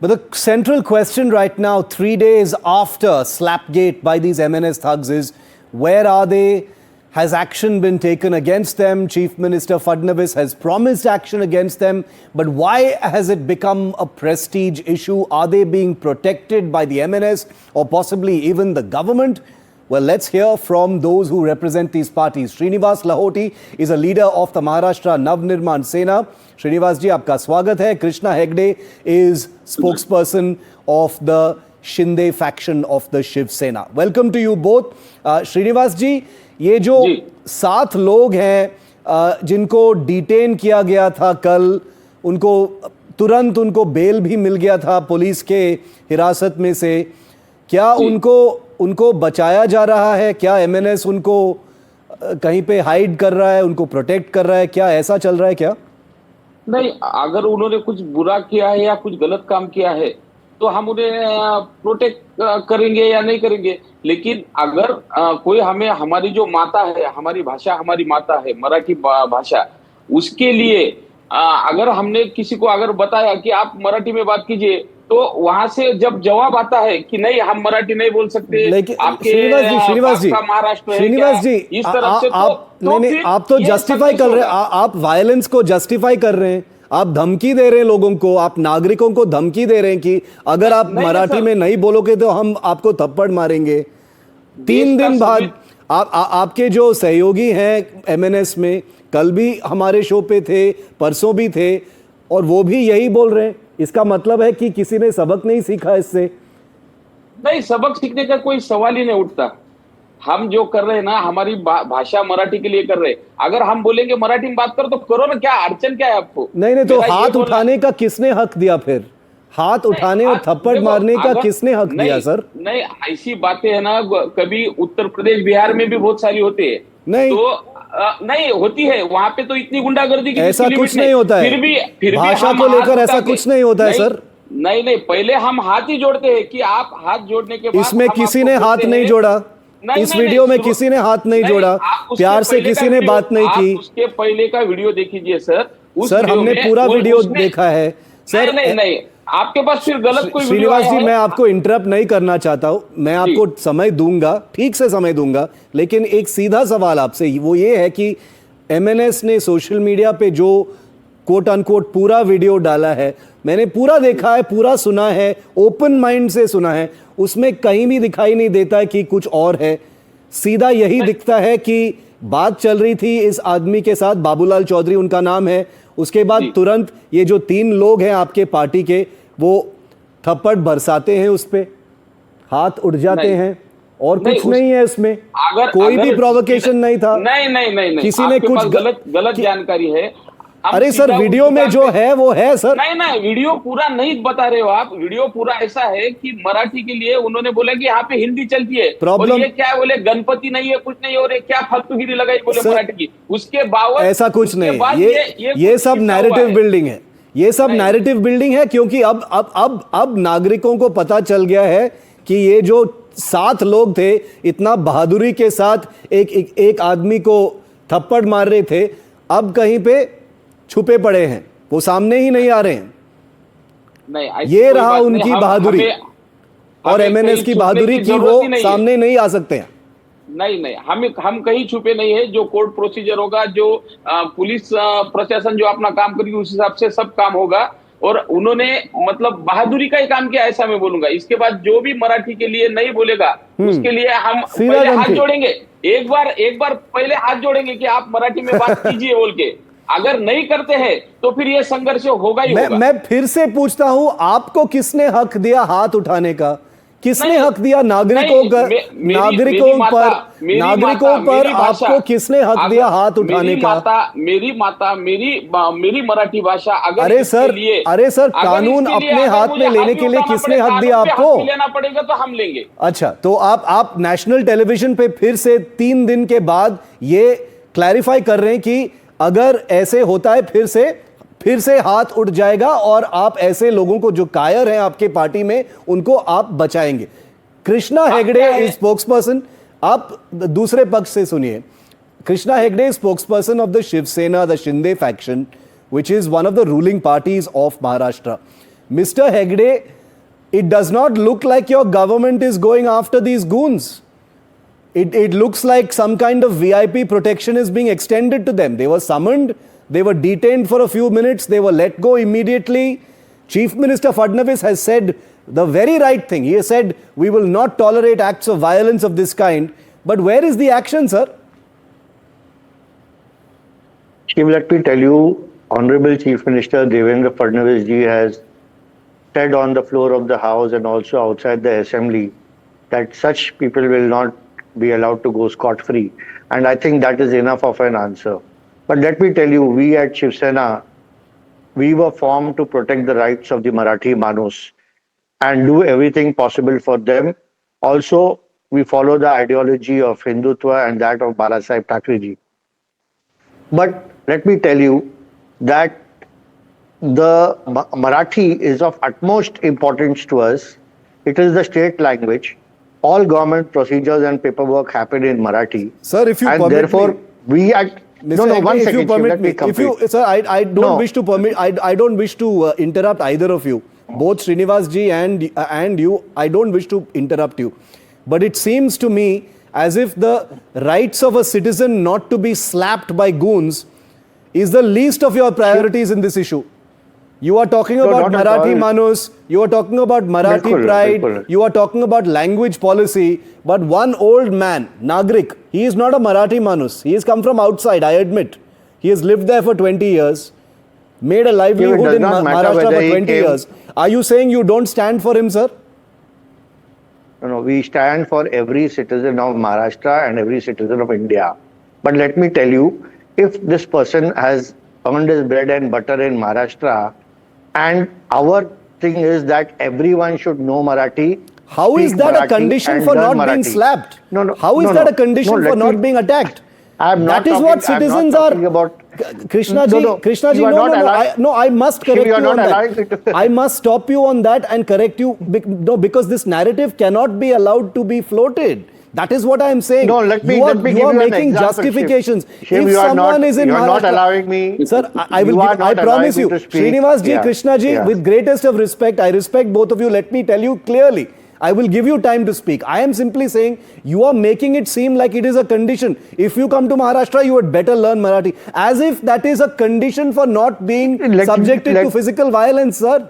But the central question right now, 3 days after Slapgate by these MNS thugs, is where are they? Has action been taken against them? Chief Minister Fadnavis has promised action against them. But why has it become a prestige issue? Are they being protected by the MNS or possibly even the government? Well, let's hear from those who represent these parties. Srinivas Lahoti is a leader of the Maharashtra Navnirman Sena. Srinivas ji, आपका स्वागत है. Krishna Hegde is spokesperson of the Shinde faction of the Shiv Sena. Welcome to you both. Srinivas ji, ये जो 7 लोग हैं जिनको detain किया गया था कल, उनको तुरंत उनको बेल भी मिल गया था पुलिस के हिरासत में से, क्या उनको बचाया जा रहा है? क्या एमएनएस उनको कहीं पे हाइड कर रहा है, उनको प्रोटेक्ट कर रहा है? क्या ऐसा चल रहा है क्या? नहीं, अगर उन्होंने कुछ बुरा किया है या कुछ गलत काम किया है तो हम उन्हें प्रोटेक्ट करेंगे या नहीं करेंगे, लेकिन अगर कोई हमें, हमारी जो माता है, हमारी भाषा हमारी माता है, मराठी भाषा, उसके लिए अगर हमने किसी को अगर बताया कि आप मराठी में बात कीजिए, तो वहां से जब जवाब आता है कि नहीं हम मराठी नहीं बोल सकते, आपके श्रीनिवास जी, इस तरह से आप तो जस्टिफाई कर रहे हैं, आप वायलेंस को जस्टिफाई कर रहे हैं, आप धमकी दे रहे हैं लोगों को, आप नागरिकों को धमकी दे रहे हैं कि अगर आप मराठी में नहीं बोलोगे तो हम आपको थप्पड़ मारेंगे. 3 दिन बाद आपके जो सहयोगी हैं एमएनएस में, कल भी हमारे शो पे थे, परसों भी थे, और वो भी यही बोल रहे हैं. इसका मतलब है कि किसी ने सबक नहीं सीखा इससे? नहीं, सबक सीखने का कोई सवाल ही नहीं उठता. हम जो कर रहे हैं ना, हमारी भाषा मराठी के लिए कर रहे हैं. अगर हम बोलेंगे मराठी में बात करो तो करो ना, क्या अड़चन क्या है आपको? नहीं, तो हाथ उठाने का किसने हक दिया? फिर हाथ उठाने और थप्पड़ मारने का किसने हक दिया सर? नहीं, ऐसी बातें है ना, कभी उत्तर प्रदेश बिहार में भी बहुत सारी होती है. नहीं तो नहीं होती है, वहां पे तो इतनी गुंडागर्दी की ऐसा कुछ नहीं होता है. फिर भी भाषा को लेकर ऐसा कुछ नहीं होता है सर. नहीं, पहले हम हाथ ही जोड़ते हैं कि आप हाथ जोड़ने के बाद. इसमें किसी ने हाथ नहीं जोड़ा. इस वीडियो में किसी ने हाथ नहीं जोड़ा, प्यार से किसी ने बात नहीं की. उसके पहले का वीडियो देखिए सर. सर, हमने पूरा वीडियो देखा है सर. नहीं, आपके पास फिर गलत कोई. श्रीनिवास जी, मैं आपको इंटरप्ट नहीं करना चाहता हूं, मैं आपको समय दूंगा, ठीक से समय दूंगा, लेकिन एक सीधा सवाल आपसे वो ये है कि एमएनएस ने सोशल मीडिया पे जो कोट अनकोट पूरा वीडियो डाला है, मैंने पूरा देखा है, पूरा सुना है, ओपन माइंड से सुना है, उसमें कहीं भी दिखाई नहीं देता कि कुछ और है. सीधा यही दिखता है कि बात चल रही थी इस आदमी के साथ, बाबूलाल चौधरी उनका नाम है, उसके बाद तुरंत ये जो 3 लोग हैं आपके पार्टी के, वो थप्पड़ बरसाते हैं, उस पे हाथ उठ जाते हैं, और कुछ नहीं है इसमें. कोई भी प्रोवोकेशन नहीं था. नहीं, किसी ने कुछ गलत जानकारी है. अरे सर, वीडियो में जो है वो है सर. नहीं, वीडियो पूरा नहीं बता रहे हो आप. वीडियो पूरा ऐसा है कि मराठी के लिए उन्होंने बोला कि यहाँ पे हिंदी चलती है. प्रॉब्लम ये क्या बोले, गणपति नहीं है, कुछ नहीं हो रहे, क्या फालतूगिरी लगाई बोले मराठी की. उसके बावजूद ऐसा कुछ नहीं. ये सब नैरेटिव बिल्डिंग है. ये सब नैरेटिव बिल्डिंग है, क्योंकि अब नागरिकों को पता चल गया है कि ये जो 7 लोग थे, इतना बहादुरी के साथ एक आदमी को थप्पड़ मार रहे थे, अब कहीं पे छुपे पड़े हैं, वो सामने ही नहीं आ रहे हैं. नहीं, ये रहा उनकी बहादुरी, और एमएनएस की बहादुरी की वो सामने नहीं आ सकते हैं. नहीं, हम कहीं छुपे नहीं है. जो कोर्ट प्रोसीजर होगा, जो पुलिस प्रशासन जो अपना काम करेगी, उस हिसाब से सब काम होगा. और उन्होंने मतलब बहादुरी का ही काम किया, ऐसा मैं बोलूंगा. इसके बाद जो भी मराठी के लिए नहीं बोलेगा, उसके लिए हम पहले हाथ जोड़ेंगे. एक बार पहले हाथ जोड़ेंगे कि आप मराठी में बात कीजिए बोल के. अगर नहीं करते हैं तो फिर ये संघर्ष होगा ही होगा. मैं फिर से पूछता हूं, आपको किसने हक दिया हाथ उठाने का? किसने हक दिया नागरिकों पर आपको किसने हक दिया हाथ उठाने का? मेरी माता, मेरी मराठी भाषा. अरे सर, कानून अपने हाथ में लेने के लिए किसने हक दिया आपको? लेना पड़ेगा तो हम लेंगे. अच्छा, तो आप नेशनल टेलीविजन पे फिर से 3 दिन के बाद ये क्लैरिफाई कर रहे हैं कि अगर ऐसे होता है फिर से हाथ उठ जाएगा, और आप ऐसे लोगों को जो कायर हैं आपके पार्टी में, उनको आप बचाएंगे. Krishna Hegde is spokesperson. आप दूसरे पक्ष से सुनिए. Krishna Hegde, spokesperson of the Shiv Sena, the Shinde faction, which is one of the ruling parties of Maharashtra. Mr. Hegde, it does not look like your government is going after these goons. It looks like some kind of VIP protection is being extended to them. They were summoned, they were detained for a few minutes, they were let go immediately. Chief Minister Fadnavis has said the very right thing. He has said, we will not tolerate acts of violence of this kind. But where is the action, sir? Shiv, let me tell you, Honorable Chief Minister Devendra Fadnavis ji has said on the floor of the House and also outside the Assembly that such people will not be allowed to go scot-free. And I think that is enough of an answer. But let me tell you, we at Shiv Sena, we were formed to protect the rights of the Marathi Manus and do everything possible for them. Also, we follow the ideology of Hindutva and that of Balasaheb Thackeray ji. But let me tell you that the Marathi is of utmost importance to us. It is the state language. All government procedures and paperwork happen in Marathi. Sir, if you and permit therefore me, we at Mr. no, Hegde, one if second, you permit let me complete. sir, I don't No. wish to permit. I don't wish to interrupt either of you. Both Srinivas ji and you. I don't wish to interrupt you. But it seems to me as if the rights of a citizen not to be slapped by goons is the least of your priorities in this issue. You are talking about not at Marathi all. Manus, you are talking about Marathi Bilkul, pride, bilkul. you are talking about language policy, but one old man, Nagrik, he is not a Marathi Manus. He has come from outside, I admit. He has lived there for 20 years, made a livelihood does in not matter Maharashtra whether for he 20 came- years. Are you saying you don't stand for him, sir? No, we stand for every citizen of Maharashtra and every citizen of India. But let me tell you, if this person has earned his bread and butter in Maharashtra, and our thing is that everyone should know Marathi. How is speak that a Marathi condition and for learn not being Marathi. slapped? No, no. How is no, that no. a condition No, for let not me- being attacked? I'm not That is talking- what I'm not citizens talking are. about- Krishna No, ji, no. Krishna ji, You are no, not no, no. allowed- I must correct you are you not on allowing me that. to- I must stop you on that and correct you. No, because this narrative cannot be allowed to be floated. That is what I am saying. No, let me you are give you an making example, justifications. Shiv, If you are someone not, is in you are not Maharashtra, allowing me. sir, I will you are give, I not promise allowing you, me to speak. Srinivas ji, Yeah, Krishna ji, yeah. with greatest of respect, I respect both of you. Let me tell you clearly. I will give you time to speak. I am simply saying you are making it seem like it is a condition. If you come to Maharashtra, you had better learn Marathi. As if that is a condition for not being subjected to physical violence, sir.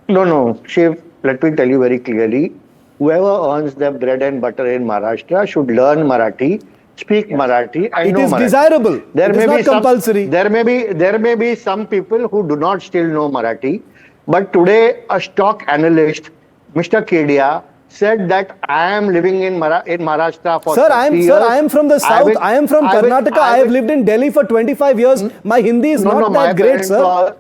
No, Shiv, let me tell you very clearly. Whoever earns their bread and butter in Maharashtra should learn Marathi, speak Marathi, and It know is Marathi. desirable. It is not compulsory. There may be some people who do not still know Marathi, but today a stock analyst, Mr. Kedia, said that I am living in Maharashtra for Sir, 30 years. I am from the south. I am from Karnataka. I have lived in Delhi for 25 years. My Hindi is not that great, sir.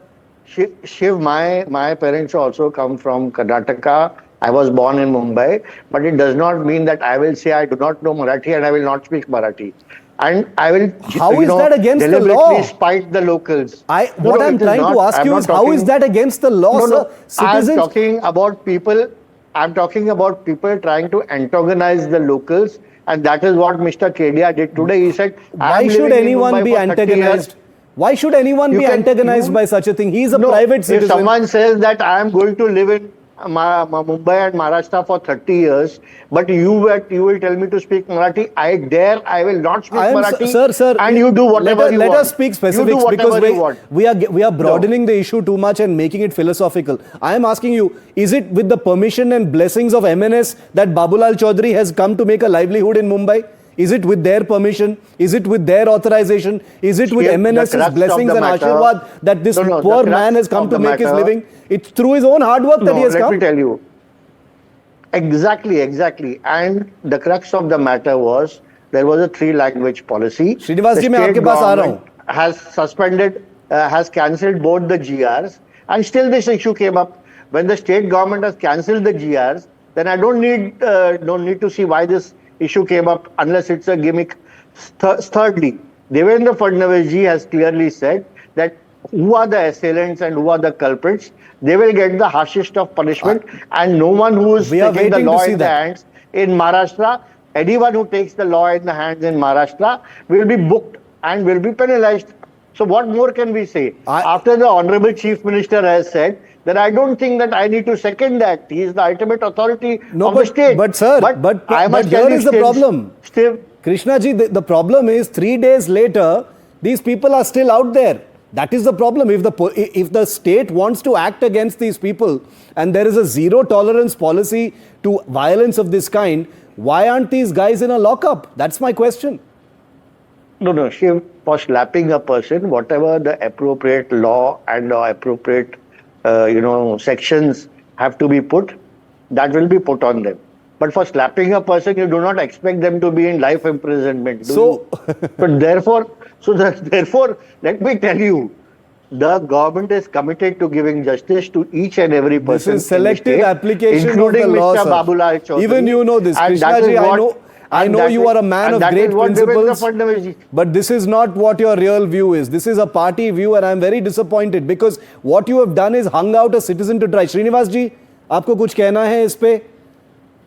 Shiv, my parents also come from Karnataka. I was born in Mumbai, but it does not mean that I will say I do not know Marathi and I will not speak Marathi. And I will, How is that against the law? deliberately spite the locals. What I'm trying to ask you is, how is that against the law, sir? I'm talking about people. I'm talking about people trying to antagonize the locals, and that is what Mr. Kedia did today. He said, why should anyone be antagonized? Why should anyone be antagonized by such a thing? He is a private citizen. If someone says that I am going to live in Mumbai and Maharashtra for 30 years, but you will tell me to speak Marathi, I will not speak Marathi. Sir, and you do whatever you want. Let us speak specifics, because we are broadening the issue too much and making it philosophical. I am asking you, is it with the permission and blessings of MNS that Babulal Chaudhary has come to make a livelihood in Mumbai? Is it with their permission? Is it with their authorization? Is it with MNS's blessings and Ashirwad that this poor man has come to make his living? It's through his own hard work that he has come. Let me tell you. Exactly. And the crux of the matter was, there was a 3-language policy. Srinivas ji, main aapke paas aa raha hu. Has suspended, has cancelled both the GRs, and still this issue came up. When the state government has cancelled the GRs, then I don't need to see why this issue came up unless it's a gimmick. Thirdly, Devendra Fadnavis ji has clearly said that who are the assailants and who are the culprits, they will get the harshest of punishment, and no one who is taking the law in the hands in Maharashtra, anyone who takes the law in the hands in Maharashtra will be booked and will be penalized. So what more can we say? After the Honorable Chief Minister has said then I don't think that I need to second that. He is the ultimate authority No, of the state. but sir, but I must here tell you is the still- problem. Still, Krishna ji, the problem is 3 days later, these people are still out there. That is the problem. If the state wants to act against these people and there is a zero tolerance policy to violence of this kind, why aren't these guys in a lockup? That's my question. no, Shiv, for slapping a person, whatever the appropriate law and appropriate, sections have to be put, that will be put on them. But for slapping a person, you do not expect them to be in life imprisonment. do So- you? But therefore, let me tell you, the government is committed to giving justice to each and every This person. is selective in the state, application including of the law, Mr. sir. Babulal Chaudhary. Even you know this. And Krishna that is ji, what- I know that you is- are a man and of that great is what Devendra principles. Fadnavis ji- But this is not what your real view is. This is a party view and I am very disappointed because what you have done is hung out a citizen to dry. Srinivas ji, आपको कुछ कहना है इस पे?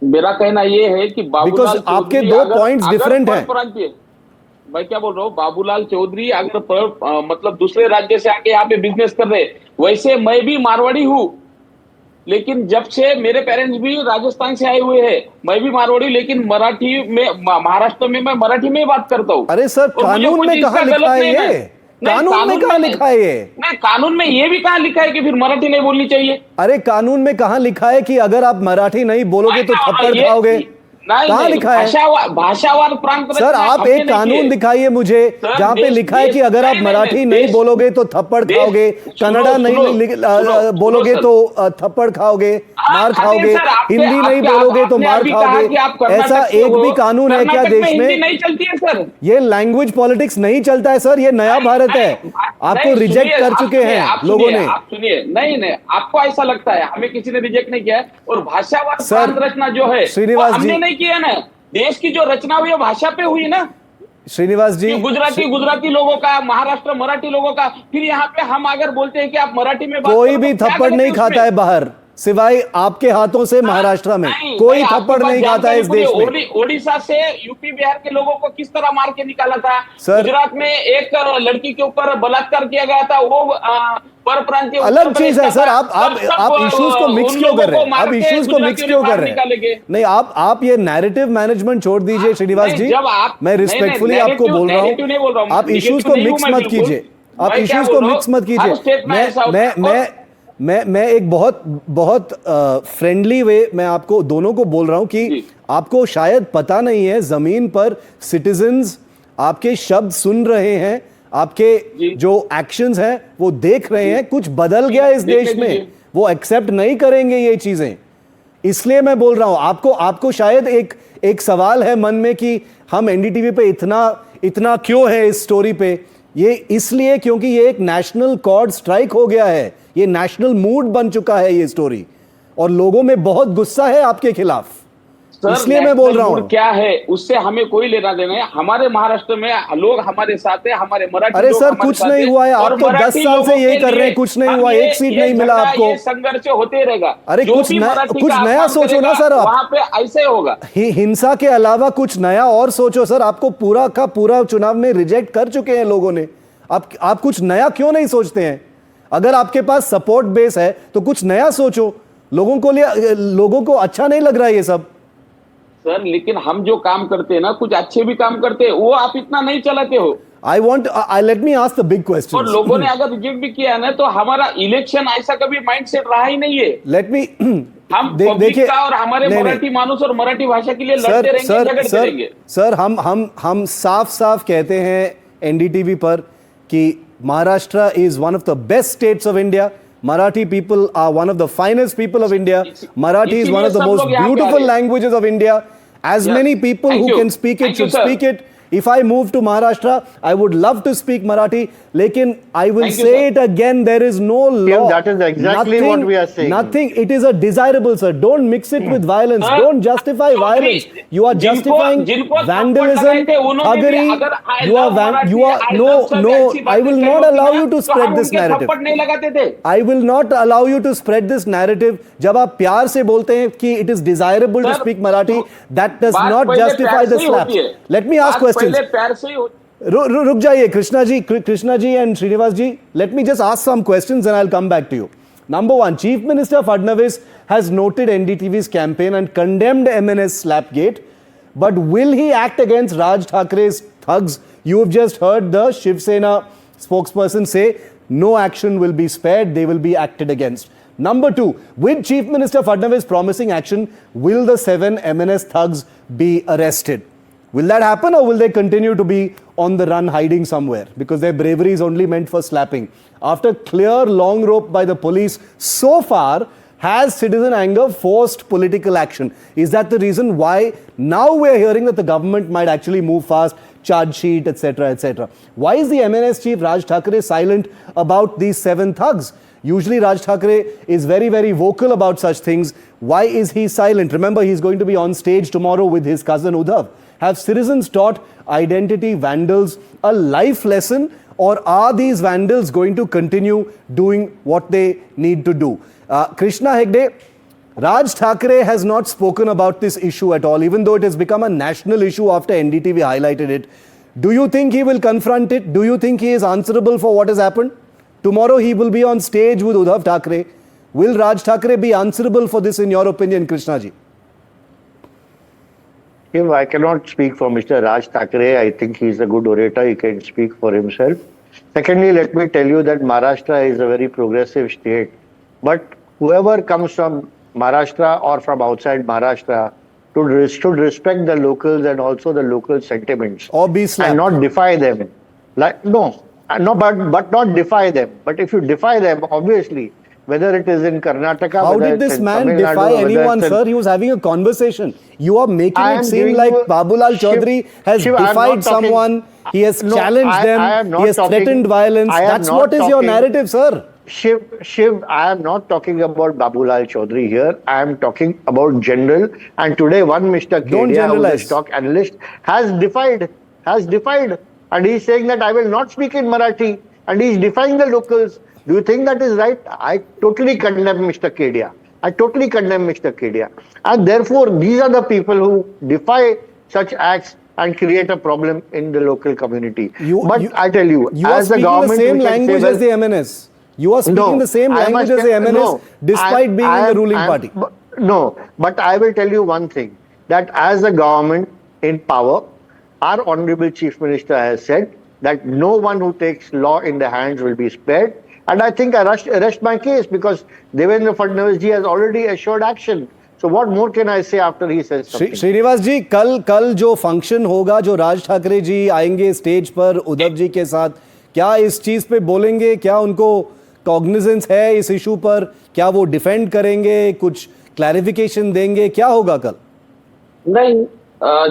मेरा कहना ये है कि बाबूलाल Because आपके चौधरी दो अगर- points अगर different हैं। परप्रांतीय- मैं क्या बोल रहा हूँ, बाबूलाल चौधरी अगर मतलब दूसरे राज्य से आके यहाँ पे बिजनेस कर रहे, वैसे मैं भी मारवाड़ी हूँ, लेकिन जब से मेरे पेरेंट्स भी राजस्थान से आए हुए हैं, मैं भी मारवाड़ी, लेकिन मराठी में महाराष्ट्र में मैं मराठी में ही बात करता हूँ। अरे सर, और मुझे कानून कुछ में इसका कहाँ गलत लिखा है नहीं ये? नहीं, कानून में कहाँ लिखा है ये? नहीं, कानून में ये भी कहाँ लिखा है कि फिर मराठी नहीं बोलनी चाहिए? अरे कानून में कहाँ लिखा है कि अगर आप मराठी नहीं बोलोगे तो थप्पड़ ये- खाओगे? नहीं, कहाँ नहीं, लिखा है? भाषावार प्रांत सर रचना आप हमने एक नहीं कानून किए। दिखाइए मुझे सर, जहाँ पे देश- लिखा है कि अगर आप नहीं, मराठी नहीं, नहीं देश- बोलोगे तो थप्पड़ देश- खाओगे, कन्नड़ा सुनो, नहीं सुनो, बोलोगे सुनो, तो थप्पड़ खाओगे, मार अरे खाओगे, सर, आपने- हिंदी नहीं आपने- बोलोगे तो आपने मार अभी कहा खाओगे। कि आप कर्नाटक ऐसा से एक हो, भी कानून है क्या कर्नाटक देश हिंदी में? नहीं चलती है सर। ये लैंग्वेज पॉलिटिक्स नहीं चलता है सर, ये नया भारत है। आपको रिजेक्ट कर चुके हैं लोगों ने। आप सुनिए, नहीं, आपको ऐसा लगता है, हमें किसी ने रिजेक्ट नहीं किया है। और भाषावार सर, प्रांत रचना जो है, श्रीनिवास वो हमने जी- नहीं किया ना। देश की जो रचना हुई है भाषा पे हुई ना, श्रीनिवास जी, कि गुजराती लोगों का, महाराष्ट्र मराठी लोगों का, फिर यहाँ पे हम अगर बोलते हैं कि आप मराठी में बात कोई करो, भी तो क्या थप्पड़ गलत नहीं उसमें? खाता है बाहर, सिवाय आपके हाथों से महाराष्ट्र में। कोई आपके थप्पड़ पास नहीं खाता है इस जानकारी देश पूरी में। ओडिशा से यूपी बिहार के लोगों को किस तरह मार के निकाला था। सर- गुजरात में एक लड़की के ऊपर बलात्कार किया गया था, वो परप्रांतीय अलग चीज है सर। आप इश्यूज को मिक्स क्यों कर रहे हैं? आप इश्यूज को मिक्स क्यों कर रहे हैं? नहीं, आप ये नैरेटिव मैनेजमेंट छोड़ दीजिए श्रीनिवास जी। मैं रिस्पेक्टफुली आपको बोल रहा हूँ, आप इश्यूज को मिक्स मत कीजिए। आप इश्यूज को मिक्स मत कीजिए। मैं एक बहुत फ्रेंडली वे में आपको दोनों को बोल रहा हूं कि आपको शायद पता नहीं है, जमीन पर सिटीजन्स आपके शब्द सुन रहे हैं, आपके जो एक्शंस हैं वो देख रहे हैं। कुछ बदल गया इस देश में, वो एक्सेप्ट नहीं करेंगे ये चीजें। इसलिए मैं बोल रहा हूं, आपको शायद एक सवाल है मन में कि हम एनडीटीवी पे इतना क्यों है इस स्टोरी पे। ये इसलिए क्योंकि ये एक नेशनल कॉर्ड स्ट्राइक हो गया है, ये नेशनल मूड बन चुका है ये स्टोरी, और लोगों में बहुत गुस्सा है आपके खिलाफ। इसलिए मैं बोल रहा हूँ, क्या है उससे हमें कोई लेना देना है। हमारे महाराष्ट्र में लोग हमारे साथ है, हमारे मराठी अरे लोग सर, हमारे कुछ साथ नहीं है, हुआ है। और आप तो 10 मराठी साल से लोगों यही के कर रहे हैं, लिए कुछ नहीं हम हुआ, ये- एक सीट ये नहीं मिला झगड़ा, आपको। ये संघर्ष होते रहेगा। अरे जो कुछ भी नया- मराठी कुछ का नया अपमान सोचो ना करेगा, सर आप। वहां पे ऐसे होगा। हिंसा के अलावा कुछ नया और सोचो सर। आपको पूरा का पूरा चुनाव में रिजेक्ट कर चुके हैं लोगों ने। आप कुछ नया क्यों नहीं सोचते हैं? अगर आपके पास सपोर्ट बेस है तो कुछ नया सोचो। लोगों को अच्छा नहीं लग रहा है ये सब सर, लेकिन हम जो काम करते हैं ना, कुछ अच्छे भी काम करते हैं, वो आप इतना नहीं चलाते हो। let me ask the big question. और लोगों ने अगर रिजेक्ट भी किया ना, तो हमारा इलेक्शन ऐसा कभी माइंडसेट रहा ही नहीं है। Let me हम पब्लिक का और हमारे मराठी मानुस और मराठी भाषा के लिए लड़ते रहेंगे, झगड़ते रहेंगे। सर, हम साफ कहते हैं एनडीटीवी पर कि Maharashtra is one of the best states of India. Marathi people are one of the finest people of India. Marathi is one of the most beautiful languages of India. As many people who can speak it should speak it. If I move to Maharashtra, I would love to speak Marathi. Lekin I will say it again, there is no law. That is exactly what we are saying. Nothing. It is a desirable, sir. Don't mix it with violence. Don't justify violence. You are justifying vandalism, thuggery. I will not allow you to spread this narrative. I will not allow you to spread this narrative. जब आप प्यार से बोलते हैं कि it is desirable to speak Marathi, that does not justify the slaps. Let me ask questions. रुक जाइए Krishna ji and Srinivas ji. Let me just ask some questions and I'll come back to you. Number one, Chief Minister Fadnavis has noted NDTV's campaign and condemned MNS Slapgate. But will he act against Raj Thakre's thugs? You have just heard the Shiv Sena spokesperson say no action will be spared, they will be acted against. Number two, with Chief Minister Fadnavis promising action, will the 7 MNS thugs be arrested? Will that happen, or will they continue to be on the run hiding somewhere? Because their bravery is only meant for slapping. After clear long rope by the police, so far, has citizen anger forced political action? Is that the reason why now we're hearing that the government might actually move fast, charge sheet, etc., etc.? Why is the MNS chief Raj Thakre silent about these 7 thugs? Usually Raj Thakre is very, very vocal about such things. Why is he silent? Remember, he's going to be on stage tomorrow with his cousin Uddhav. Have citizens taught identity vandals a life lesson, or are these vandals going to continue doing what they need to do? Krishna Hegde, Raj Thakre has not spoken about this issue at all, even though it has become a national issue after NDTV highlighted it. Do you think he will confront it? Do you think he is answerable for what has happened? Tomorrow he will be on stage with Uddhav Thackeray. Will Raj Thakre be answerable for this, in your opinion, Krishna ji? I cannot speak for Mr. Raj Thakre. I think he's a good orator. He can speak for himself. Secondly, let me tell you that Maharashtra is a very progressive state. But whoever comes from Maharashtra or from outside Maharashtra should respect the locals and also the local sentiments. Or be slapped. And not defy them. But not defy them. But if you defy them, obviously, whether it is in Karnataka, how did this man defy anyone, sir? He was having a conversation. You are making it seem like Babulal Chaudhary has defied someone. He has challenged them. He has threatened violence. That's what is your narrative, sir. Shiv, I am not talking about Babulal Chaudhary here. I am talking about general. And today, one Mr. Kedia, who is a stock analyst, has defied. And he is saying that I will not speak in Marathi. And he is defying the locals. Do you think that is right? I totally condemn Mr. Kedia. And therefore, these are the people who defy such acts and create a problem in the local community. I tell you, as the government, the same language as the MNS. You are speaking the same language as the MNS, despite being in the ruling party. But I will tell you one thing, that as a government in power, our Honorable Chief Minister has said that no one who takes law in their hands will be spared. And I think I rest my case, because Devendra Fadnavis ji has already assured action. So what more can I say after he says something? Srinivas ji, कल जो function होगा, जो राज ठाकरे जी आएंगे stage पर उद्धव जी के साथ, क्या इस चीज पे बोलेंगे? क्या उनको कॉग्निजेंस है इस इशू पर? क्या वो डिफेंड करेंगे, कुछ क्लैरिफिकेशन देंगे? क्या होगा कल? नहीं,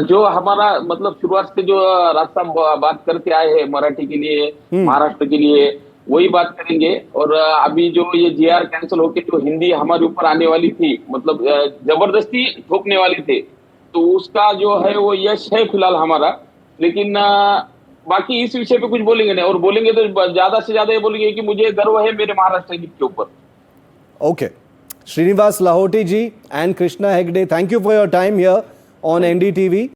जो हमारा मतलब शुरुआत से जो रास्ता बात करते आए हैं मराठी के लिए, महाराष्ट्र के लिए, वही बात करेंगे। और अभी जो ये जीआर कैंसिल होके जो हिंदी हमारे ऊपर आने वाली थी, मतलब जबरदस्ती थोपने वाली थे, तो उसका जो है वो यश है फिलहाल हमारा। लेकिन बाकी इस विषय पे कुछ बोलेंगे नहीं, और बोलेंगे तो ज्यादा से ज्यादा ये बोलेंगे कि मुझे गर्व है मेरे महाराष्ट्र गीत के ऊपर। Okay, Srinivas Lahoti ji and Krishna Hegde, thank you for your time here on NDTV.